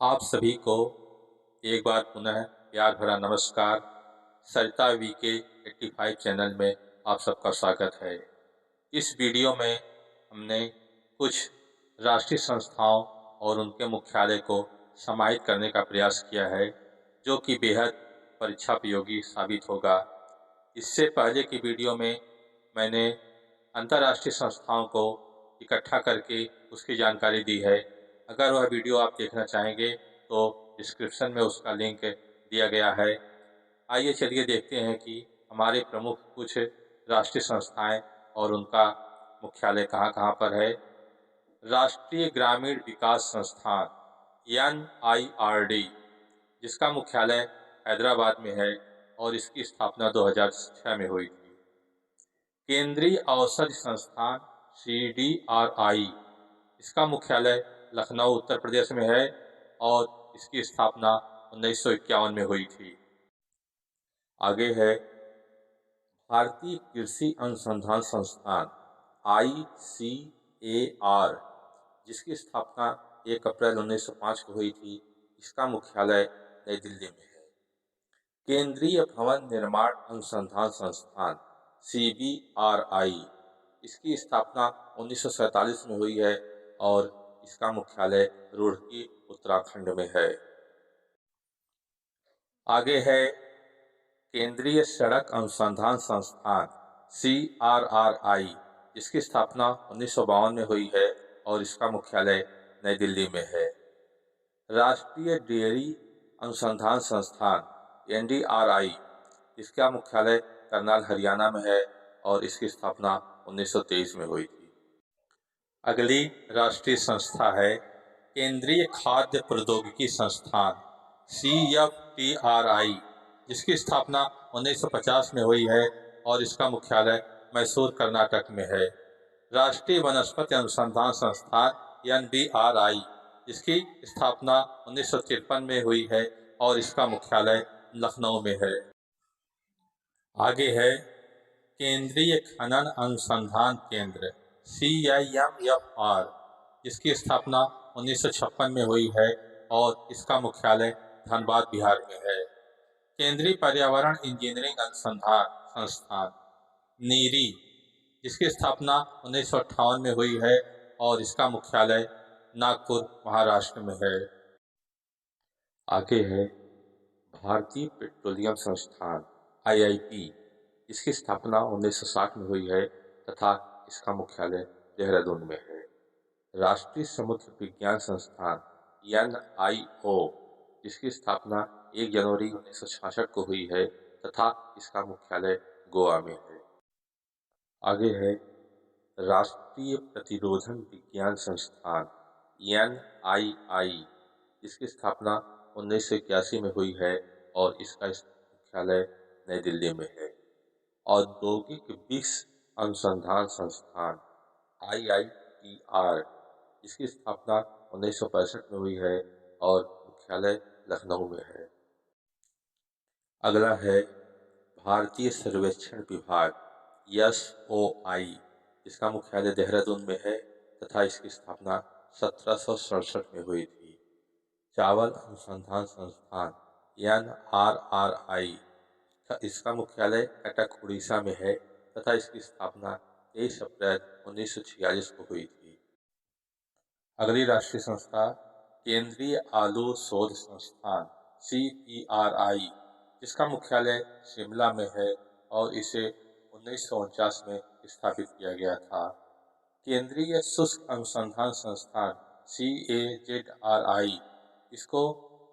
आप सभी को एक बार पुनः प्यार भरा नमस्कार। सरिता वीके 85 चैनल में आप सबका स्वागत है। इस वीडियो में हमने कुछ राष्ट्रीय संस्थाओं और उनके मुख्यालय को समाहित करने का प्रयास किया है, जो कि बेहद परीक्षा उपयोगी साबित होगा। इससे पहले की वीडियो में मैंने अंतर्राष्ट्रीय संस्थाओं को इकट्ठा करके उसकी जानकारी दी है। अगर वह वीडियो आप देखना चाहेंगे तो डिस्क्रिप्शन में उसका लिंक दिया गया है। आइए चलिए देखते हैं कि हमारे प्रमुख कुछ राष्ट्रीय संस्थाएं और उनका मुख्यालय कहाँ कहाँ पर है। राष्ट्रीय ग्रामीण विकास संस्थान NIRD, जिसका मुख्यालय हैदराबाद में है और इसकी स्थापना 2006 में हुई थी। केंद्रीय औषधि संस्थान CDRI, इसका मुख्यालय लखनऊ उत्तर प्रदेश में है और इसकी स्थापना 1951 में हुई थी। आगे है भारतीय कृषि अनुसंधान संस्थान ICAR, जिसकी स्थापना 1 अप्रैल 1905 को हुई थी। इसका मुख्यालय नई दिल्ली में है। केंद्रीय भवन निर्माण अनुसंधान संस्थान CBRI, इसकी स्थापना 1947 में हुई है और इसका मुख्यालय रुड़की उत्तराखंड में है। आगे है केंद्रीय सड़क अनुसंधान संस्थान CRRI, जिसकी स्थापना 1952 में हुई है और इसका मुख्यालय नई दिल्ली में है। राष्ट्रीय डेयरी अनुसंधान संस्थान NDRI, इसका मुख्यालय करनाल हरियाणा में है और इसकी स्थापना 1923 में हुई थी। अगली राष्ट्रीय संस्था है केंद्रीय खाद्य प्रौद्योगिकी संस्थान CFTRI, जिसकी स्थापना 1950 में हुई है और इसका मुख्यालय मैसूर कर्नाटक में है। राष्ट्रीय वनस्पति अनुसंधान संस्थान NBRI, जिसकी स्थापना 1953 में हुई है और इसका मुख्यालय लखनऊ में है। आगे है केंद्रीय खनन अनुसंधान केंद्र CIMFR, जिसकी स्थापना 1956 में हुई है और इसका मुख्यालय धनबाद बिहार में है। केंद्रीय पर्यावरण इंजीनियरिंग अनुसंधान संस्थान NIRI, जिसकी स्थापना 1958 में हुई है और इसका मुख्यालय नागपुर महाराष्ट्र में है। आगे है भारतीय पेट्रोलियम संस्थान IIP, इसकी स्थापना 1960 में हुई है तथा इसका मुख्यालय देहरादून में है। राष्ट्रीय समुद्र विज्ञान संस्थान NIO, जिसकी स्थापना 1 जनवरी 1966 को हुई है तथा इसका मुख्यालय गोवा में है। आगे है राष्ट्रीय प्रतिरोधन विज्ञान संस्थान NII, जिसकी स्थापना 1981 में हुई है और इसका मुख्यालय नई दिल्ली में है। औद्योगिक विकास अनुसंधान संस्थान IITR, जिसकी स्थापना 1965 में हुई है और मुख्यालय लखनऊ में है। अगला है भारतीय सर्वेक्षण विभाग SOI, इसका मुख्यालय देहरादून में है तथा इसकी स्थापना 1767 में हुई थी। चावल अनुसंधान संस्थान NRRI, इसका मुख्यालय कटक उड़ीसा में है तथा इसकी स्थापना 23 अप्रैल 1946 को हुई थी। अगली राष्ट्रीय संस्था केंद्रीय आलू शोध संस्थान CPRI, जिसका मुख्यालय शिमला में है और इसे 1949 में स्थापित किया गया था। केंद्रीय शुष्क अनुसंधान संस्थान CAZRI, इसको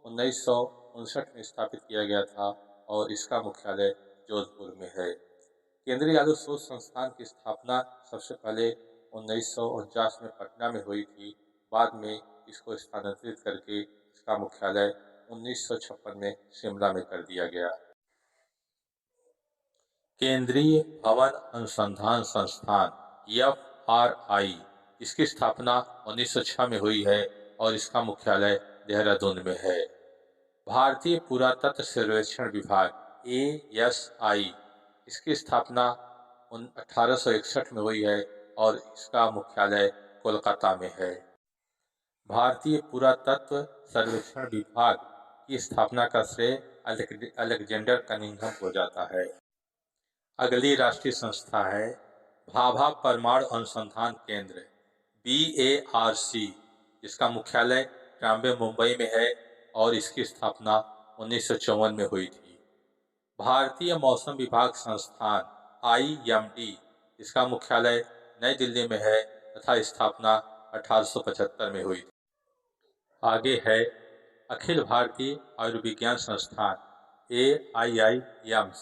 1959 में स्थापित किया गया था और इसका मुख्यालय जोधपुर में है। केंद्रीय आलू शोध संस्थान की स्थापना सबसे पहले 1949 में पटना में हुई थी। बाद में इसको स्थानांतरित करके इसका मुख्यालय 1956 में शिमला में कर दिया गया। केंद्रीय भवन अनुसंधान संस्थान FRI, इसकी स्थापना 1906 में हुई है और इसका मुख्यालय देहरादून में है। भारतीय पुरातत्व सर्वेक्षण विभाग ASI, इसकी स्थापना 1861 में हुई है और इसका मुख्यालय कोलकाता में है। भारतीय पुरातत्व सर्वेक्षण विभाग की स्थापना का श्रेय अलेक्जेंडर कनिंघम को जाता है। अगली राष्ट्रीय संस्था है भाभा परमाणु अनुसंधान केंद्र BARC, जिसका मुख्यालय ट्राम्बे मुंबई में है और इसकी स्थापना 1954 में हुई थी। भारतीय मौसम विभाग संस्थान IMD, इसका मुख्यालय नई दिल्ली में है तथा स्थापना 1875 में हुई थी। आगे है अखिल भारतीय आयुर्विज्ञान संस्थान AIIMS,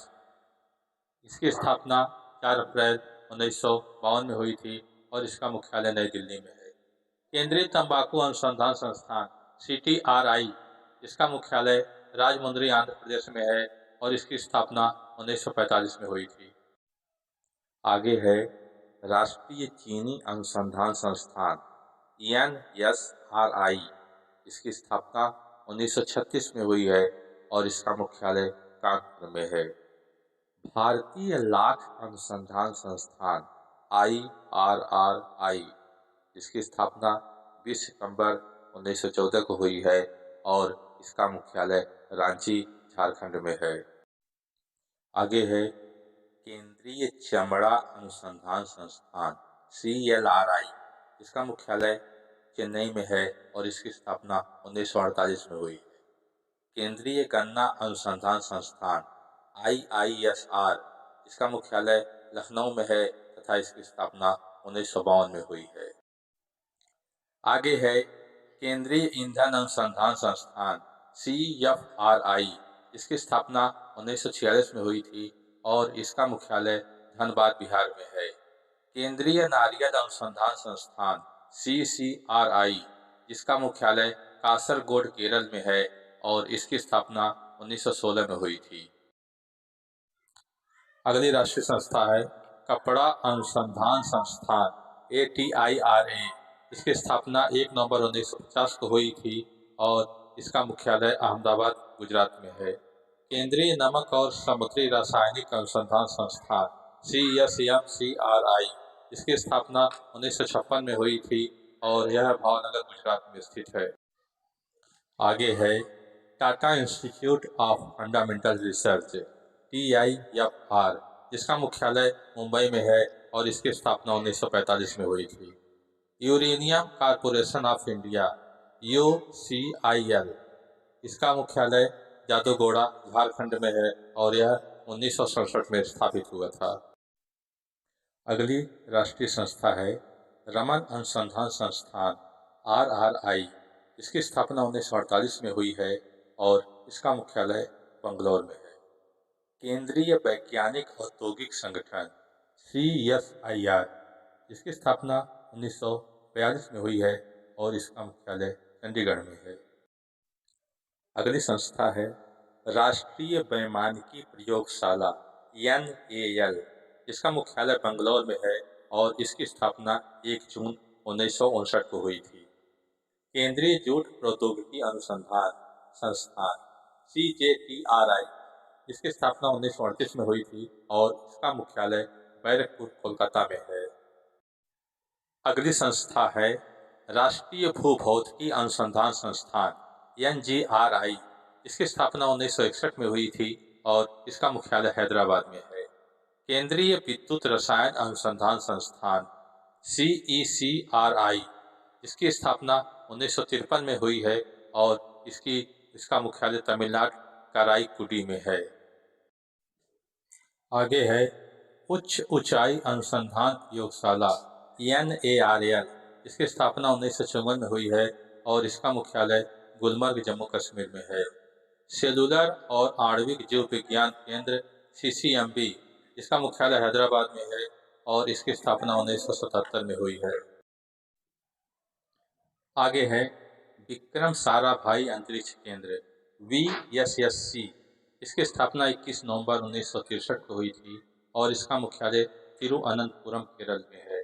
इसकी स्थापना 4 अप्रैल 1952 में हुई थी और इसका मुख्यालय नई दिल्ली में है। केंद्रीय तंबाकू अनुसंधान संस्थान CTRI, इसका मुख्यालय राजमुंद्री आंध्र प्रदेश में है और इसकी स्थापना 1945 में हुई थी। आगे है राष्ट्रीय चीनी अनुसंधान संस्थान NSRI, इसकी स्थापना 1936 में हुई है और इसका मुख्यालय कानपुर में है। भारतीय लाख अनुसंधान संस्थान IRRI, इसकी स्थापना 20 सितंबर 1914 को हुई है और इसका मुख्यालय रांची, झारखंड में है। आगे है केंद्रीय चमड़ा अनुसंधान संस्थान CLRI, इसका मुख्यालय चेन्नई में है और इसकी स्थापना 1948 में हुई है। केंद्रीय गन्ना अनुसंधान संस्थान IISR, इसका मुख्यालय लखनऊ में है तथा इसकी स्थापना 1952 में हुई है। आगे है केंद्रीय ईंधन अनुसंधान संस्थान CFRI, इसकी स्थापना 1946 में हुई थी और इसका मुख्यालय धनबाद, बिहार में है। केंद्रीय नारियल अनुसंधान संस्थान CCRI, जिसका मुख्यालय कासरगोड, केरल में है और इसकी स्थापना 1916 में हुई थी। अगली राष्ट्रीय संस्था है कपड़ा अनुसंधान संस्थान ATIRA, इसकी स्थापना 1 नवंबर 1950 को हुई थी और इसका मुख्यालय अहमदाबाद, गुजरात में है। केंद्रीय नमक और समुद्री रासायनिक अनुसंधान संस्थान CSMCRI, इसकी स्थापना 1956 में हुई थी और यह भावनगर, गुजरात में स्थित है। आगे है Tata institute of fundamental research TIFR, जिसका मुख्यालय मुंबई में है और इसकी स्थापना 1945 में हुई थी। Uranium corporation of India UCIL, इसका मुख्यालय जादूगोड़ा, झारखंड में है और यह 1967 में स्थापित हुआ था। अगली राष्ट्रीय संस्था है रमन अनुसंधान संस्थान RRI, इसकी स्थापना 1948 में हुई है और इसका मुख्यालय बंगलौर में है। केंद्रीय वैज्ञानिक औद्योगिक संगठन CSIR, इसकी स्थापना 1942 में हुई है और इसका मुख्यालय चंडीगढ़ में है। अगली संस्था है राष्ट्रीय वैमानिकी प्रयोगशाला NAL, इसका मुख्यालय बंगलौर में है और इसकी स्थापना 1 जून 1959 को हुई थी। केंद्रीय जूट प्रौद्योगिकी अनुसंधान संस्थान CJTRI, इसकी स्थापना 1938 में हुई थी और इसका मुख्यालय बैरकपुर, कोलकाता में है। अगली संस्था है राष्ट्रीय भूभौतिकी अनुसंधान संस्थान NGRI, इसकी स्थापना 1961 में हुई थी और इसका मुख्यालय हैदराबाद में है। केंद्रीय विद्युत रसायन अनुसंधान संस्थान CECRI, इसकी स्थापना 1953 में हुई है और इसका मुख्यालय तमिलनाडु, कराईकुडी में है। आगे है उच्च ऊंचाई अनुसंधान प्रयोगशाला NARL, इसकी स्थापना 1954 में हुई है और इसका मुख्यालय गुलमर्ग, जम्मू कश्मीर में है। सेलुलर और आणविक जीव विज्ञान केंद्र CCMB, इसका मुख्यालय हैदराबाद में है और इसकी स्थापना 1977 में हुई है। आगे है विक्रम साराभाई अंतरिक्ष केंद्र VSSC, इसकी स्थापना 21 नवंबर 1963 को हुई थी और इसका मुख्यालय तिरुअनंतपुरम, केरल में है।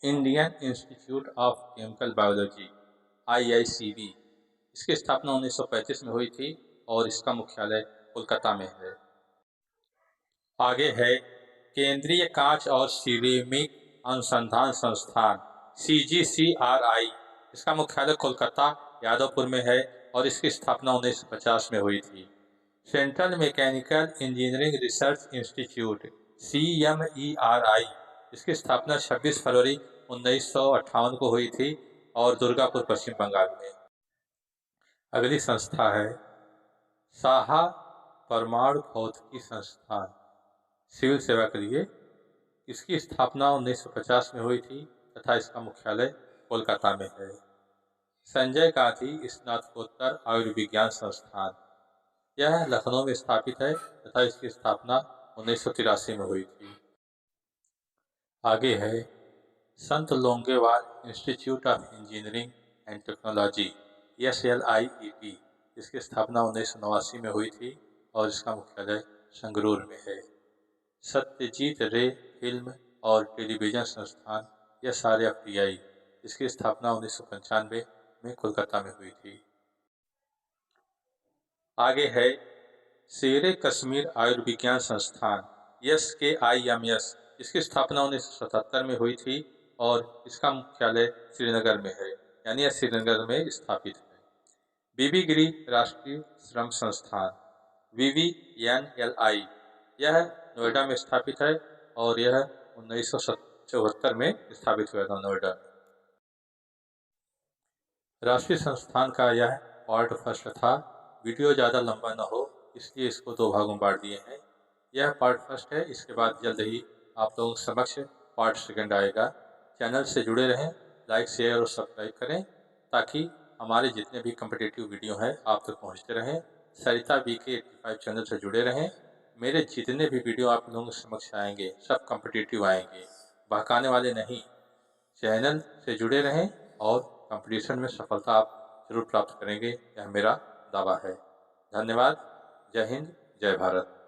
Indian institute of chemical biology IICB, इसकी स्थापना 1935 में हुई थी और इसका मुख्यालय कोलकाता में है। आगे है केंद्रीय कांच और सिरेमिक अनुसंधान संस्थान CGCRI, इसका मुख्यालय कोलकाता यादवपुर में है और इसकी स्थापना 1950 में हुई थी। Central mechanical engineering research institute CMERI, इसकी स्थापना 26 फरवरी 1958 को हुई थी और दुर्गापुर पश्चिम बंगाल में। अगली संस्था है साहा परमाणु भौतिकी संस्थान, सिविल सेवा के लिए। इसकी स्थापना 1950 में हुई थी तथा इसका मुख्यालय कोलकाता में है। संजय गांधी स्नातकोत्तर आयुर्विज्ञान संस्थान, यह लखनऊ में स्थापित है तथा इसकी स्थापना 1983 में हुई थी। आगे है Sant Longowal institute of engineering and technology SLIET, इसकी स्थापना 1989 में हुई थी और इसका मुख्यालय संगरूर में है। सत्यजीत रे फिल्म और टेलीविज़न संस्थान SRFTI, इसकी स्थापना 1995 में कोलकाता में हुई थी। आगे है शेरे कश्मीर आयुर्विज्ञान संस्थान SKIMS, इसकी स्थापना 1977 में हुई थी और इसका मुख्यालय श्रीनगर में है, यानी यह श्रीनगर में स्थापित है। बीबी गिरी राष्ट्रीय श्रम संस्थान VVNLI, यह नोएडा में स्थापित है और यह 1974 में स्थापित हुआ था नोएडा में। राष्ट्रीय संस्थान का यह पार्ट फर्स्ट था। वीडियो ज़्यादा लंबा ना हो इसलिए इसको 2 भागों में बांट दिए हैं। यह पार्ट फर्स्ट है, इसके बाद जल्द ही आप लोगों के समक्ष पार्ट सेकंड आएगा। चैनल से जुड़े रहें, लाइक शेयर और सब्सक्राइब करें ताकि हमारे जितने भी कम्पिटिटिव वीडियो हैं आप तक पहुंचते रहें। सरिता BK 85 चैनल से जुड़े रहें। मेरे जितने भी वीडियो आप लोगों के समक्ष आएंगे सब कम्पिटिटिव आएंगे, बहकाने वाले नहीं। चैनल से जुड़े रहें और कंपटीशन में सफलता आप जरूर प्राप्त करेंगे, यह मेरा दावा है। धन्यवाद। जय हिंद, जय भारत।